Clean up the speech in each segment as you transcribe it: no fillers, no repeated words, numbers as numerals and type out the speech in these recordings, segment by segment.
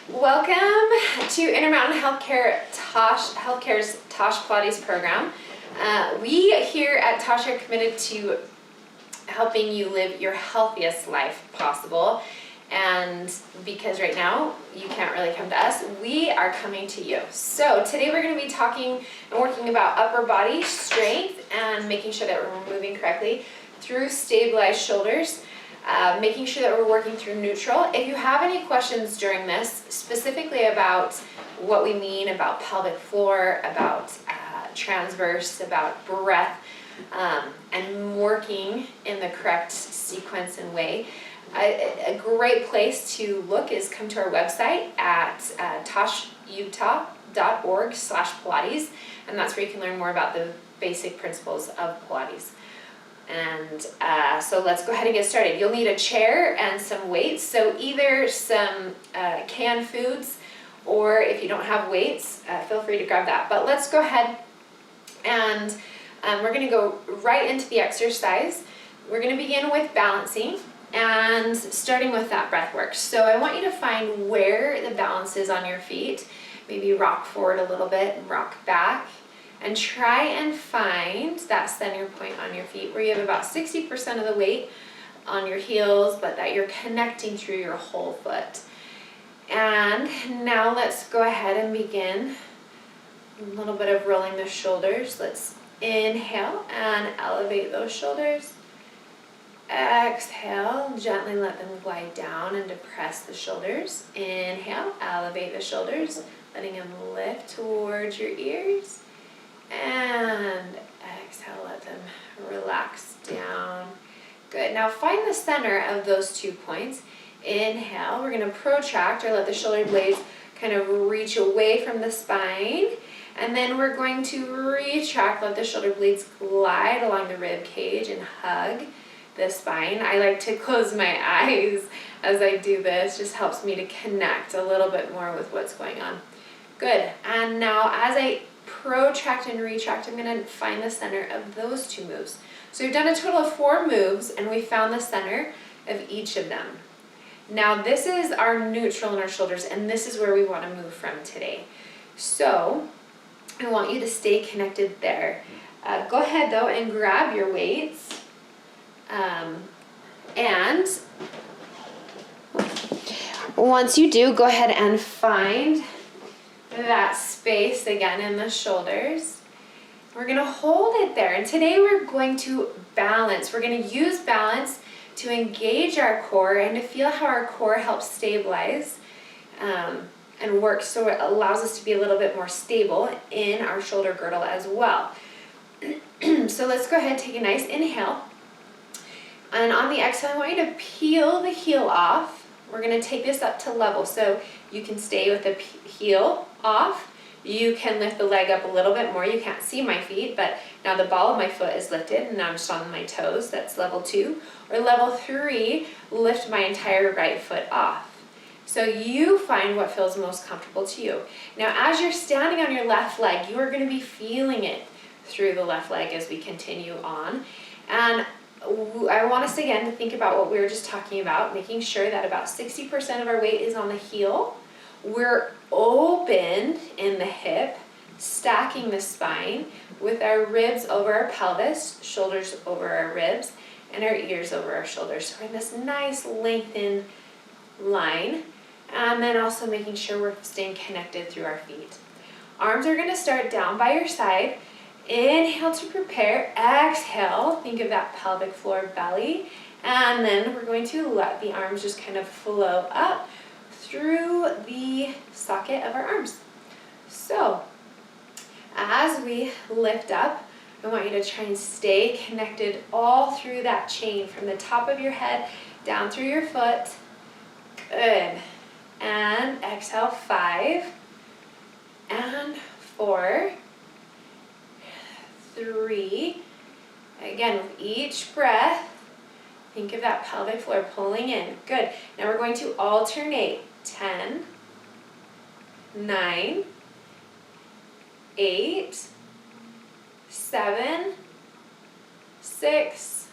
Welcome to Intermountain Healthcare's TOSH Pilates program. We here at TOSH are committed to helping you live your healthiest life possible. And because right now you can't really come to us, we are coming to you. So today we're going to be talking and working about upper body strength and making sure that we're moving correctly through stabilized shoulders. Making sure that we're working through neutral. If you have any questions during this, specifically about what we mean about pelvic floor, about transverse, about breath, and working in the correct sequence and way, a great place to look is come to our website at toshutah.org/Pilates, and that's where you can learn more about the basic principles of Pilates. And so let's go ahead and get started. You'll need a chair and some weights. So either some canned foods, or if you don't have weights, feel free to grab that. But let's go ahead and we're going to go right into the exercise. We're going to begin with balancing and starting with that breath work. So I want you to find where the balance is on your feet. Maybe rock forward a little bit and rock back. And try and find that center point on your feet where you have about 60% of the weight on your heels, but that you're connecting through your whole foot. And now let's go ahead and begin a little bit of rolling the shoulders. Let's inhale and elevate those shoulders. Exhale, gently let them glide down and depress the shoulders. Inhale, elevate the shoulders, letting them lift towards your ears. And exhale, let them relax down. Good. Now find the center of those 2 points. Inhale, we're going to protract or let the shoulder blades kind of reach away from the spine. And then we're going to retract, let the shoulder blades glide along the rib cage and hug the spine. I like to close my eyes as I do this. Just helps me to connect a little bit more with what's going on. Good. And now as I protract and retract, I'm going to find the center of those 2 moves. So we've done a total of 4 moves and we found the center of each of them. Now this is our neutral in our shoulders, and this is where we want to move from today. So I want you to stay connected there. Go ahead though and grab your weights. And once you do, go ahead and find that space again in the shoulders. We're going to hold it there, and today we're going to balance. We're going to use balance to engage our core and to feel how our core helps stabilize and work, so it allows us to be a little bit more stable in our shoulder girdle as well. So let's go ahead and take a nice inhale, and on the exhale I want you to peel the heel off. We're going to take this up to level, so you can stay with the heel off. You can lift the leg up a little bit more. You can't see my feet, but now the ball of my foot is lifted and I'm just on my toes. That's level 2. Or level 3, lift my entire right foot off. So you find what feels most comfortable to you. Now as you're standing on your left leg, you are going to be feeling it through the left leg as we continue on. And I want us again to think about what we were just talking about, making sure that about 60% of our weight is on the heel. We're open in the hip, stacking the spine with our ribs over our pelvis, shoulders over our ribs, and our ears over our shoulders. So we're in this nice lengthened line, and then also making sure we're staying connected through our feet. Arms are going to start down by your side. Inhale to prepare. Exhale, think of that pelvic floor belly, and then we're going to let the arms just kind of flow up through the socket of our arms. So as we lift up, I want you to try and stay connected all through that chain from the top of your head down through your foot. Good. And exhale, 5 and 4, 3. Again, with each breath, think of that pelvic floor pulling in. Good. Now we're going to alternate. 10, 9, 8, 7, 6,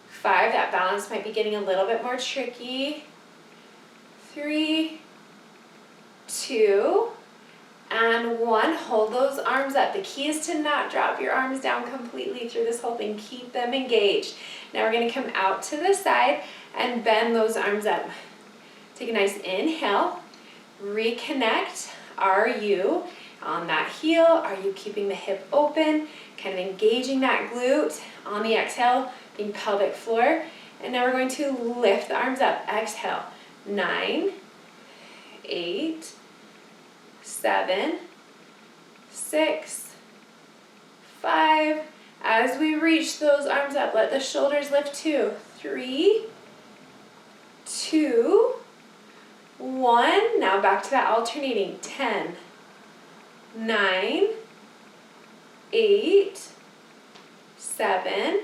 5. That balance might be getting a little bit more tricky. 3, 2, and 1. Hold those arms up. The key is to not drop your arms down completely through this whole thing. Keep them engaged. Now we're going to come out to the side and bend those arms up. Take a nice inhale. Reconnect. Are you on that heel? Are you keeping the hip open? Kind of engaging that glute. On the exhale, being pelvic floor. And now we're going to lift the arms up. Exhale. 9, 8, 7, 6, 5. As we reach those arms up, let the shoulders lift. 2, 3, 2, 1. Now back to that alternating. 10, 9, 8, 7,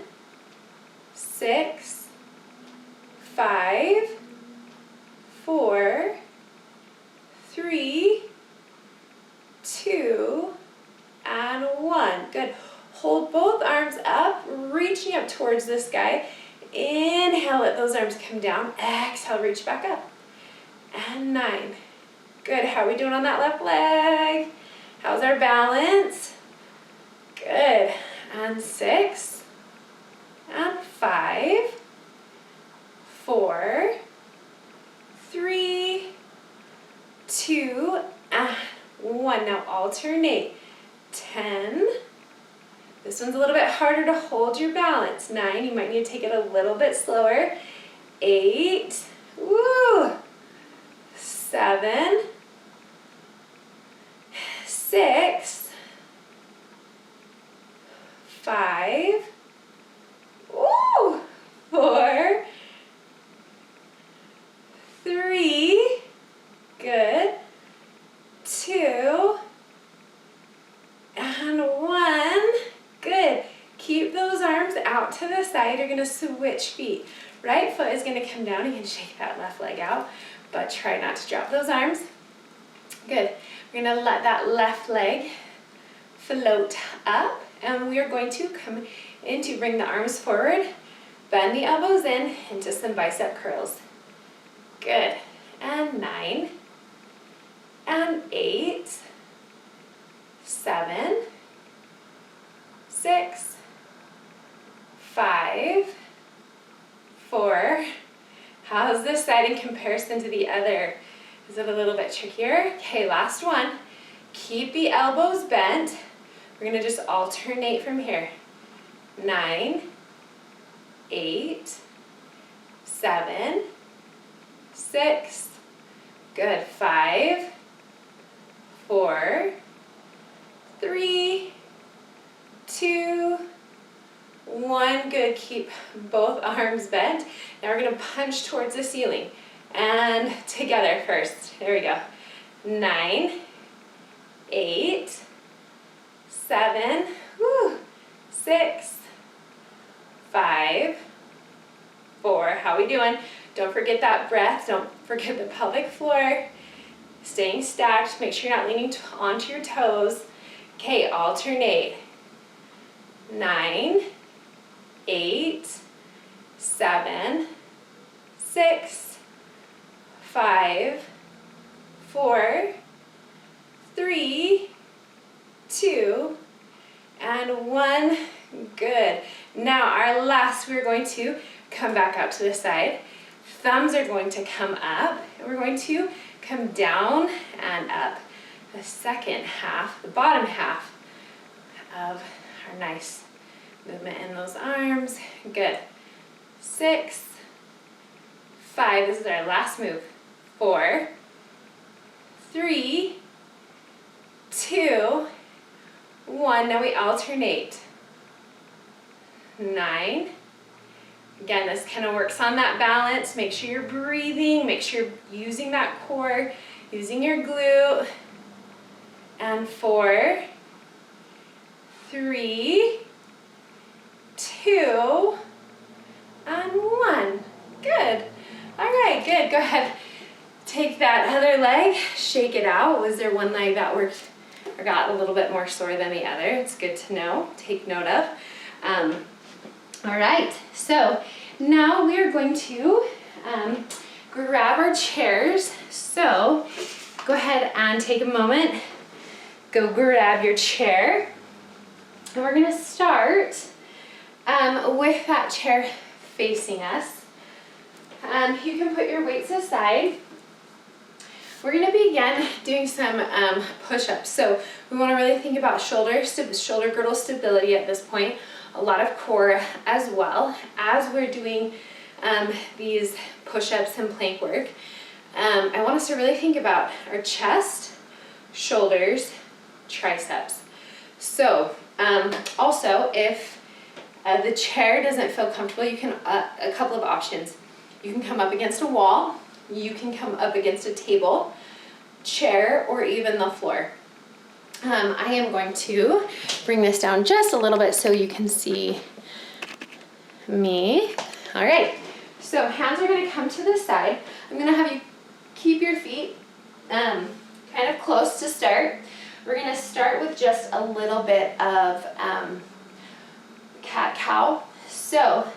6, 5, 4, 3, 2, and 1. Good. Hold both arms up, reaching up towards the sky. Inhale, let those arms come down. Exhale, reach back up. And 9. Good. How are we doing on that left leg? How's our balance? Good. And 6, and 5, 4, 3, 2, and 1. Now alternate. 10. This one's a little bit harder to hold your balance. 9. You might need to take it a little bit slower. 8. Woo! 7. 6. 5. Woo! 4. 3. Good. 2. And 1. Good. Keep those arms out to the side. You're going to switch feet. Right foot is going to come down. You can shake that left leg out, but try not to drop those arms. Good. We're going to let that left leg float up, and we are going to come into bring the arms forward, bend the elbows in into some bicep curls. Good. And 9, and 8, 7, 6, 5, 4. How's this side in comparison to the other? Is it a little bit trickier? Okay, last one. Keep the elbows bent. We're going to just alternate from here. 9, 8, 7, 6. Good. 5, 4, 3, 2, 1. Good. Keep both arms bent. Now we're going to punch towards the ceiling. And together first. There we go. 9, 8, 7, 6, 5, 4. How we doing? Don't forget that breath. Don't forget the pelvic floor. Staying stacked. Make sure you're not leaning onto your toes. Okay, alternate. 9, 8, 7, 6, 5, 4, 3, 2, and 1. Good. Now our last, we're going to come back out to the side. Thumbs are going to come up, and we're going to come down and up. The second half, the bottom half of our nice movement in those arms. Good. 6, 5. This is our last move. 4, 3, 2, 1. Now we alternate. 9. Again, this kind of works on that balance. Make sure you're breathing. Make sure you're using that core, using your glute. And 4, 3, 2, and 1. Good. All right, good. Go ahead. Take that other leg, shake it out. Was there one leg that worked or got a little bit more sore than the other? It's good to know. Take note of. All right, so now we are going to grab our chairs. So go ahead and take a moment, go grab your chair, and we're gonna start with that chair facing us. You can put your weights aside. We're gonna begin doing some push-ups. So we wanna really think about shoulder girdle stability at this point, a lot of core as well as we're doing these push-ups and plank work. I want us to really think about our chest, shoulders, triceps. So also, if the chair doesn't feel comfortable, you can, a couple of options. You can come up against a wall, you can come up against a table, chair, or even the floor. I am going to bring this down just a little bit so you can see me. All right, so hands are gonna come to the side. I'm gonna have you keep your feet kind of close to start. We're gonna start with just a little bit of cat-cow. So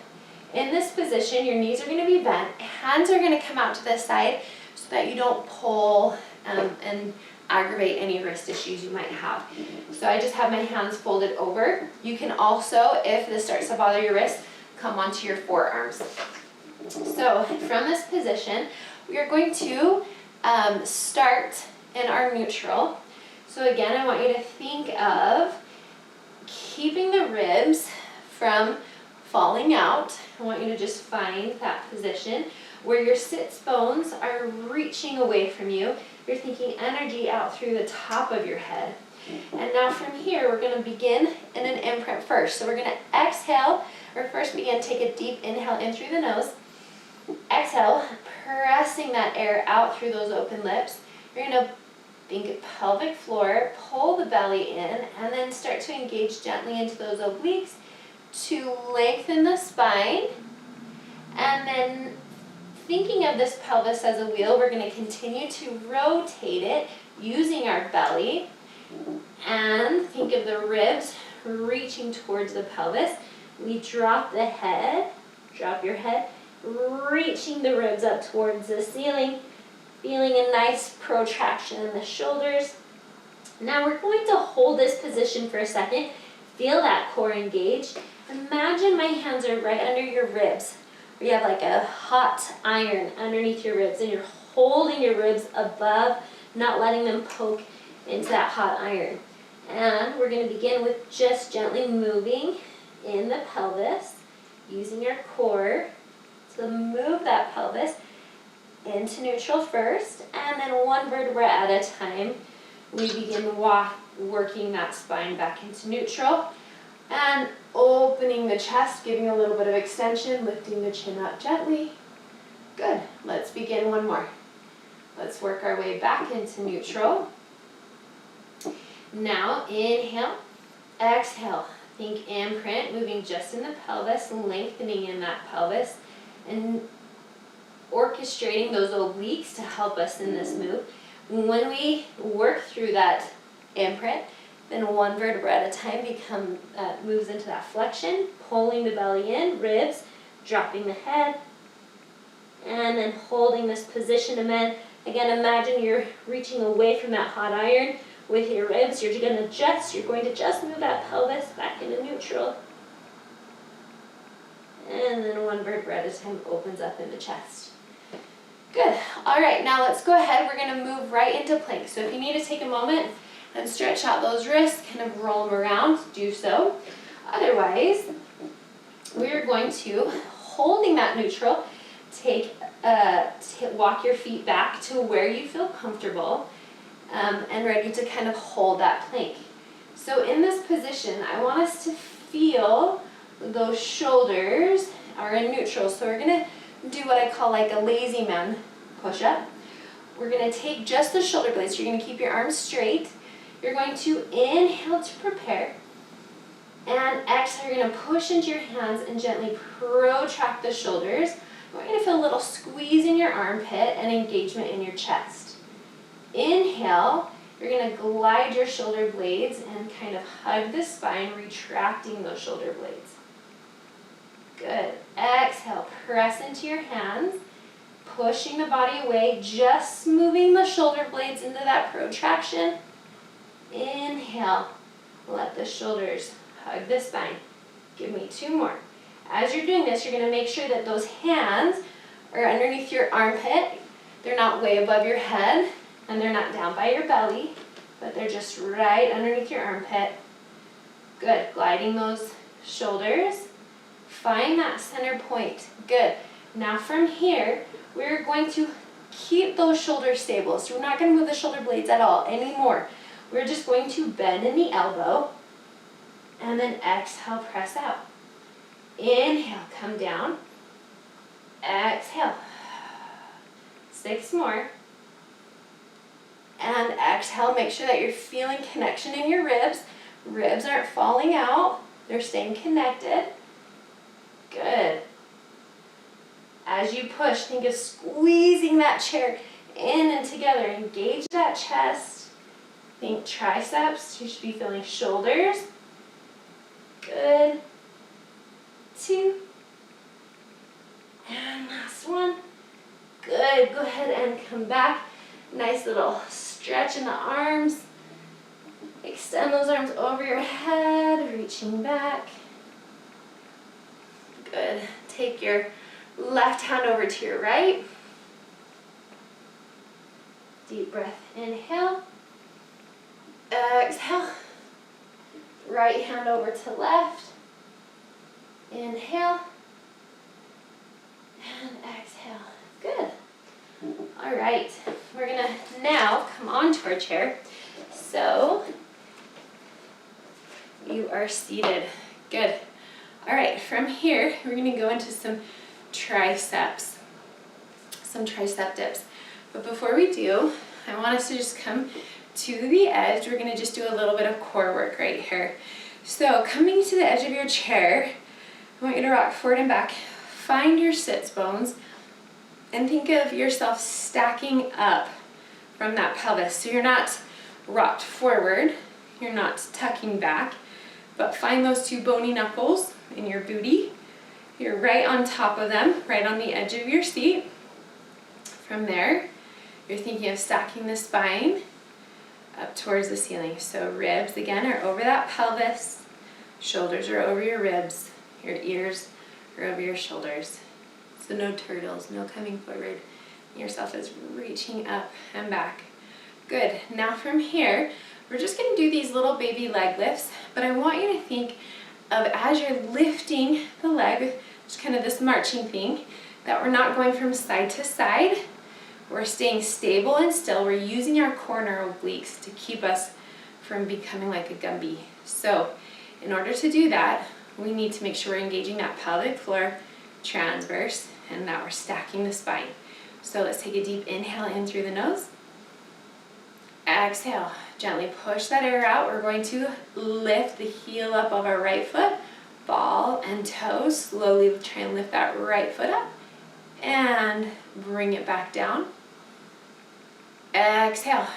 in this position, your knees are gonna be bent, hands are gonna come out to the side so that you don't pull and aggravate any wrist issues you might have. So I just have my hands folded over. You can also, if this starts to bother your wrist, come onto your forearms. So from this position, we are going to start in our neutral. So again, I want you to think of keeping the ribs from falling out. I want you to just find that position where your sits bones are reaching away from you. You're thinking energy out through the top of your head. And now from here, we're gonna begin in an imprint first. So we're gonna exhale, or first begin, take a deep inhale in through the nose. Exhale, pressing that air out through those open lips. You're gonna think pelvic floor, pull the belly in, and then start to engage gently into those obliques to lengthen the spine. And then thinking of this pelvis as a wheel, we're gonna continue to rotate it using our belly. And think of the ribs reaching towards the pelvis. We drop the head, drop your head, reaching the ribs up towards the ceiling, feeling a nice protraction in the shoulders. Now we're going to hold this position for a second. Feel that core engage. Imagine my hands are right under your ribs. You have like a hot iron underneath your ribs, and you're holding your ribs above, not letting them poke into that hot iron. And we're going to begin with just gently moving in the pelvis, using our core to move that pelvis into neutral first, and then one vertebra at a time, we begin working that spine back into neutral, and opening the chest, giving a little bit of extension, lifting the chin up gently. Good. Let's begin one more. Let's work our way back into neutral. Now inhale, exhale. Think imprint, moving just in the pelvis, lengthening in that pelvis, and orchestrating those obliques to help us in this move. When we work through that imprint, then one vertebra at a time moves into that flexion, pulling the belly in, ribs, dropping the head, and then holding this position. And then again, imagine you're reaching away from that hot iron with your ribs. You're going to just move that pelvis back into neutral. And then one vertebra at a time opens up in the chest. Good. All right, now let's go ahead. We're going to move right into plank. So if you need to take a moment and stretch out those wrists, kind of roll them around, do so. Otherwise, we're going to, holding that neutral, walk your feet back to where you feel comfortable and ready to kind of hold that plank. So in this position, I want us to feel those shoulders are in neutral. So we're going to do what I call like a lazy man push-up. We're going to take just the shoulder blades. You're going to keep your arms straight. You're going to inhale to prepare. And exhale, you're going to push into your hands and gently protract the shoulders. We're going to feel a little squeeze in your armpit and engagement in your chest. Inhale, you're going to glide your shoulder blades and kind of hug the spine, retracting those shoulder blades. Good. Exhale, press into your hands. pushing the body away, just moving the shoulder blades into that protraction. Inhale, let the shoulders hug the spine. Give me 2 more. As you're doing this, you're going to make sure that those hands are underneath your armpit. They're not way above your head, and they're not down by your belly, but they're just right underneath your armpit. Good. Gliding those shoulders. Find that center point. Good. Now from here, we're going to keep those shoulders stable. So we're not going to move the shoulder blades at all anymore. We're just going to bend in the elbow, and then exhale, press out. Inhale, come down. Exhale. 6 more. And exhale, make sure that you're feeling connection in your ribs. Ribs aren't falling out. They're staying connected. Good. As you push, think of squeezing that chair in and together. Engage that chest. Think triceps. You should be feeling shoulders. Good. 2. And last one. Good. Go ahead and come back. Nice little stretch in the arms. Extend those arms over your head, reaching back. Good. Take your left hand over to your right. Deep breath. Inhale. Exhale. Right hand over to left. Inhale. And exhale. Good. All right. We're going to now come onto our chair. So you are seated. Good. All right. From here, we're going to go into some triceps. Some tricep dips. But before we do, I want us to just come to the edge. We're going to just do a little bit of core work right here. So coming to the edge of your chair, I want you to rock forward and back. Find your sits bones and think of yourself stacking up from that pelvis. So you're not rocked forward, you're not tucking back, but find those 2 bony knuckles in your booty. You're right on top of them, right on the edge of your seat. From there, you're thinking of stacking the spine up towards the ceiling. So ribs, again, are over that pelvis. Shoulders are over your ribs. Your ears are over your shoulders. So no turtles, no coming forward. Yourself is reaching up and back. Good. Now from here, we're just going to do these little baby leg lifts, but I want you to think of as you're lifting the leg, just kind of this marching thing, that we're not going from side to side. We're staying stable and still. We're using our core and our obliques to keep us from becoming like a Gumby. So in order to do that, we need to make sure we're engaging that pelvic floor transverse and that we're stacking the spine. So let's take a deep inhale in through the nose. Exhale. Gently push that air out. We're going to lift the heel up of our right foot, ball and toe. Slowly try and lift that right foot up and bring it back down. Exhale.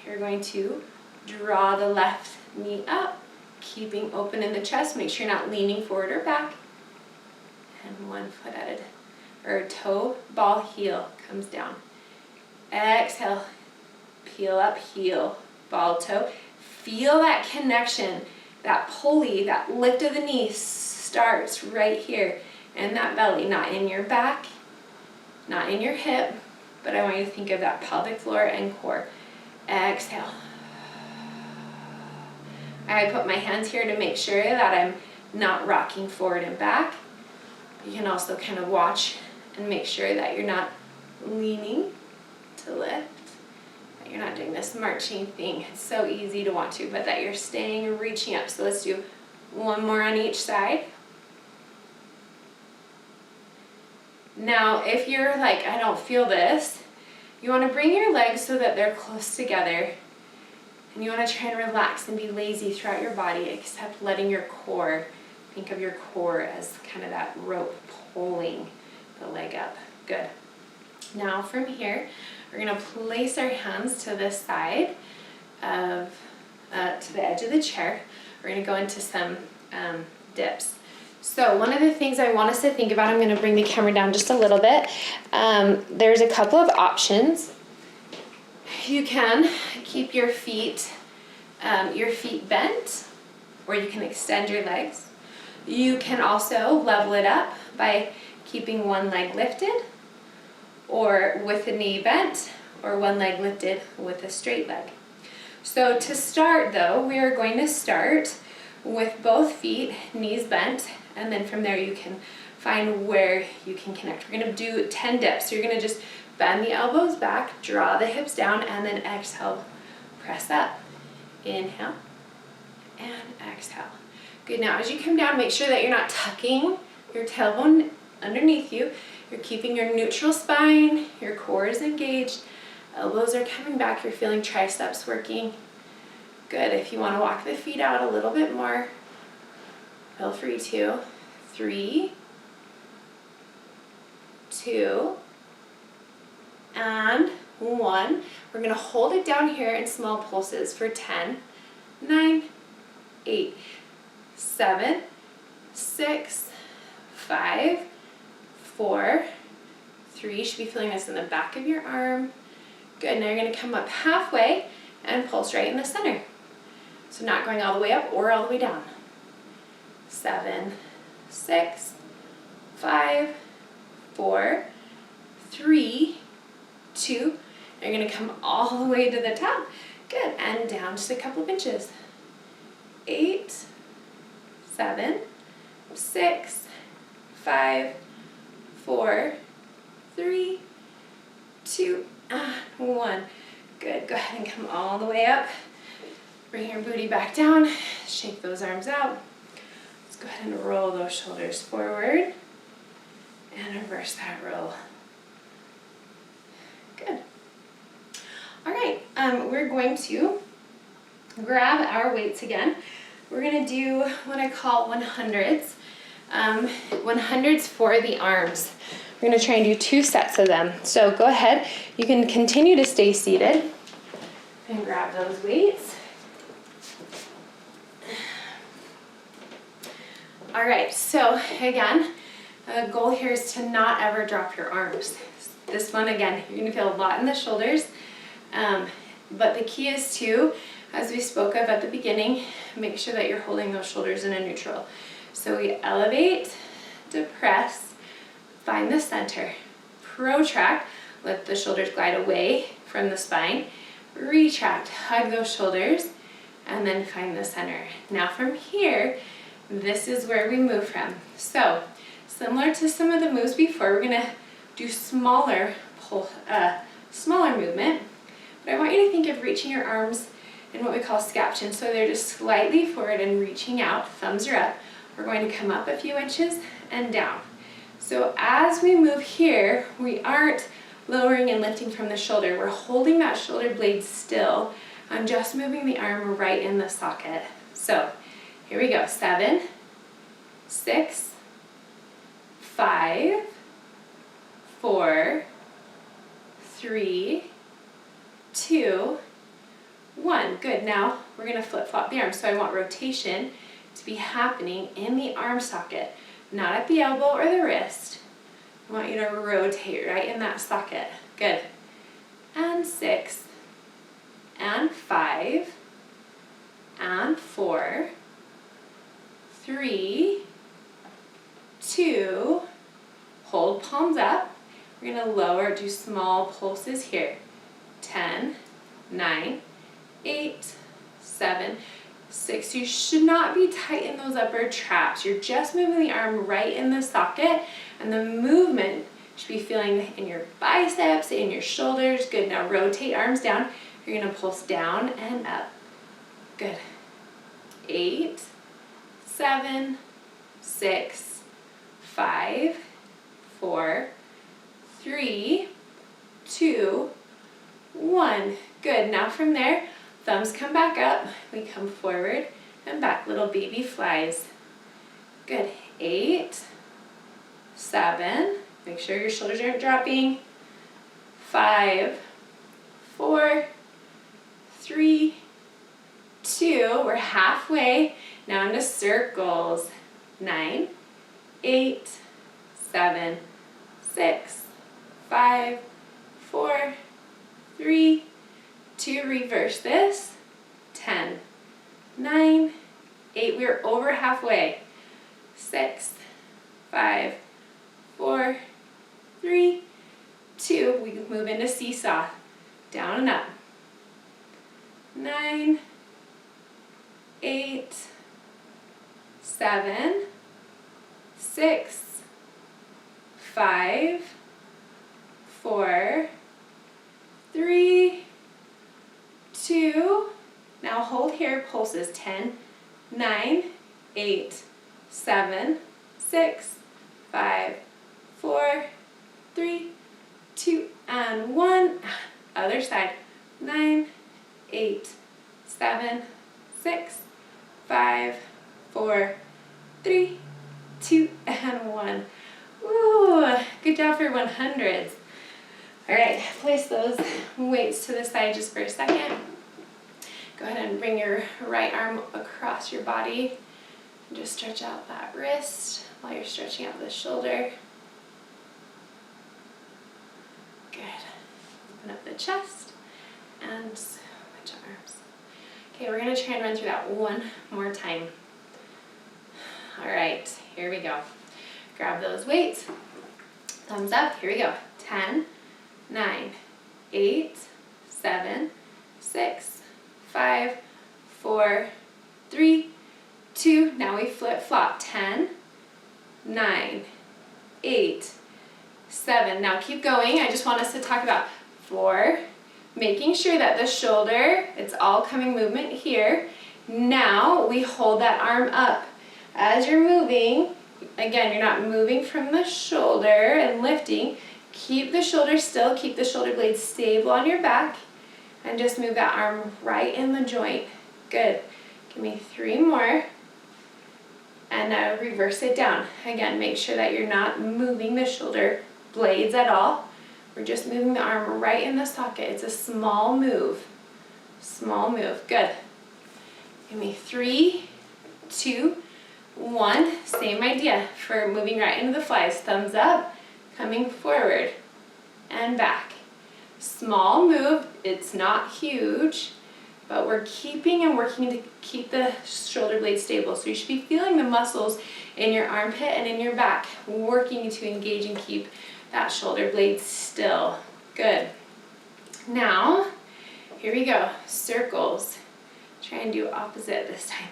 You're going to draw the left knee up, keeping open in the chest. Make sure you're not leaning forward or back. And 1 foot at a, or toe, ball, heel comes down. Exhale. Peel up, heel, ball, toe. Feel that connection, that pulley, that lift of the knee starts right here in that belly, not in your back, not in your hip, but I want you to think of that pelvic floor and core. Exhale. I put my hands here to make sure that I'm not rocking forward and back. You can also kind of watch and make sure that you're not leaning to lift. You're not doing this marching thing. It's so easy to want to, but that you're staying reaching up. So let's do 1 more on each side. Now, if you're like, I don't feel this, you want to bring your legs so that they're close together. And you want to try and relax and be lazy throughout your body, except letting your core, think of your core as kind of that rope pulling the leg up. Good. Now from here, we're going to place our hands to this side of, to the edge of the chair. We're going to go into some dips. So one of the things I want us to think about, I'm going to bring the camera down just a little bit. There's a couple of options. You can keep your feet bent, or you can extend your legs. You can also level it up by keeping one leg lifted, or with the knee bent, or one leg lifted with a straight leg. So to start though, we are going to start with both feet, knees bent, and then from there you can find where you can connect. We're going to do 10 dips. So you're going to just bend the elbows back, draw the hips down, and then exhale, press up. Inhale and exhale. Good, now as you come down, make sure that you're not tucking your tailbone underneath you. You're keeping your neutral spine, your core is engaged, elbows are coming back, you're feeling triceps working. Good, if you want to walk the feet out a little bit more, feel free to. 3, 2, and 1. We're going to hold it down here in small pulses for 10, 9, 8, 7, 6, 5, 4, 3. You should be feeling this in the back of your arm. Good, now you're going to come up halfway and pulse right in the center. So not going all the way up or all the way down. 7, 6, 5, 4, 3, 2. You're going to come all the way to the top. Good, and down just a couple of inches. 8, 7, 6, 5, 4, 3, 2, and 1. Good, go ahead and come all the way up. Bring your booty back down, shake those arms out. Let's go ahead and roll those shoulders forward and reverse that roll. Good. All right, we're going to grab our weights again. We're going to do what I call 100s. 100s for the arms. We're going to try and do 2 sets of them. So go ahead, you can continue to stay seated and grab those weights. All right, so again, the goal here is to not ever drop your arms. This one, again, you're going to feel a lot in the shoulders, but the key is to, as we spoke of at the beginning, make sure that you're holding those shoulders in a neutral. So we elevate, depress, find the center, protract, let the shoulders glide away from the spine, retract, hug those shoulders, and then find the center. Now from here, this is where we move from. So similar to some of the moves before, we're going to do smaller movement, but I want you to think of reaching your arms in what we call scaption. So they're just slightly forward and reaching out, thumbs are up. We're going to come up a few inches and down. So as we move here, we aren't lowering and lifting from the shoulder. We're holding that shoulder blade still. I'm just moving the arm right in the socket. So here we go. 7, 6, 5, 4, 3, 2, 1. Good. Now we're going to flip-flop the arms. So I want rotation to be happening in the arm socket, not at the elbow or the wrist. I want you to rotate right in that socket. Good. And 6, and 5, and 4, 3, 2, hold palms up. We're going to lower, do small pulses here. 10, 9, 8, 7, 6. You should not be tight in those upper traps. You're just moving the arm right in the socket, and the movement should be feeling in your biceps, in your shoulders. Good. Now rotate arms down. You're going to pulse down and up. Good. 8, 7, 6, 5, 4, 3, 2, 1. Good. Now from there, thumbs come back up. We come forward and back. Little baby flies. Good. 8, 7. Make sure your shoulders aren't dropping. 5, 4, 3, 2. We're halfway. Now into circles. 9, 8, 7, 6, 5, 4, 3, 2, reverse this, 10, 9, 8, we're over halfway, 6, 5, 4, 3, 2, we can move into seesaw, down and up, 9, 8, 7, 6, 5, 4, 3, 2, now hold here, pulses, 10, 9, 8, 7, 6, 5, 4, 3, 2, and 1, other side, 9, 8, 7, 6, 5, 4, 3, 2, and 1. Ooh, good job for 100s. All right, place those weights to the side just for a second. Go ahead and bring your right arm across your body. And just stretch out that wrist while you're stretching out the shoulder. Good. Open up the chest and switch arms. Okay, we're going to try and run through that one more time. All right, here we go. Grab those weights. Thumbs up. Here we go. 10, 9, 8, 7, 6, 5, 4, 3, 2. Now we flip-flop. 10, 9, 8, 7. Now keep going. I just want us to talk about 4, making sure that the shoulder, it's all coming movement here. Now we hold that arm up. As you're moving, again, you're not moving from the shoulder and lifting. Keep the shoulder still, keep the shoulder blades stable on your back, and just move that arm right in the joint. Good. Give me 3 more. And now reverse it down. Again, make sure that you're not moving the shoulder blades at all. We're just moving the arm right in the socket. It's a small move. Small move. Good. Give me 3, 2, 1. Same idea for moving right into the flies. Thumbs up, coming forward and back. Small move. It's not huge, but we're keeping and working to keep the shoulder blade stable. So you should be feeling the muscles in your armpit and in your back, working to engage and keep that shoulder blade still. Good. Now, here we go. Circles. Try and do opposite this time.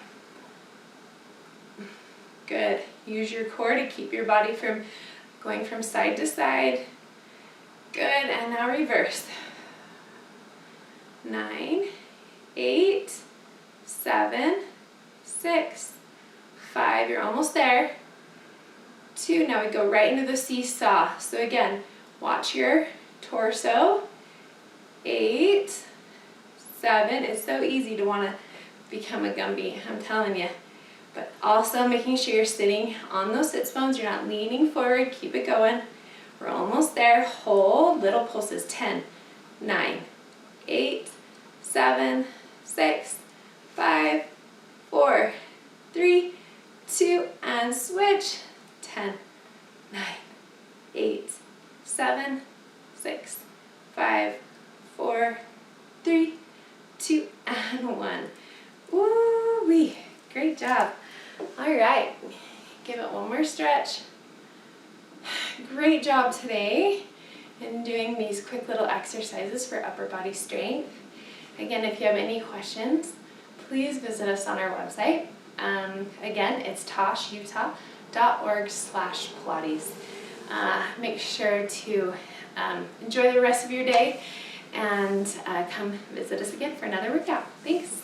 Good. Use your core to keep your body from going from side to side. Good. And now reverse. 9, 8, 7, 6, 5. You're almost there. 2. Now we go right into the seesaw. So again, watch your torso. 8, 7. It's so easy to want to become a Gumby, I'm telling you. But also making sure you're sitting on those sits bones. You're not leaning forward. Keep it going. We're almost there. Hold. Little pulses. 10, 9, 8, 7, 6, 5, 4, 3, 2, and switch. 10, 9, 8, 7, 6, 5, 4, 3, 2, and 1. Woo-wee. Great job. All right. Give it one more stretch. Great job today in doing these quick little exercises for upper body strength. Again, if you have any questions, please visit us on our website. Again, it's toshutah.org/Pilates. Make sure to enjoy the rest of your day and come visit us again for another workout. Thanks.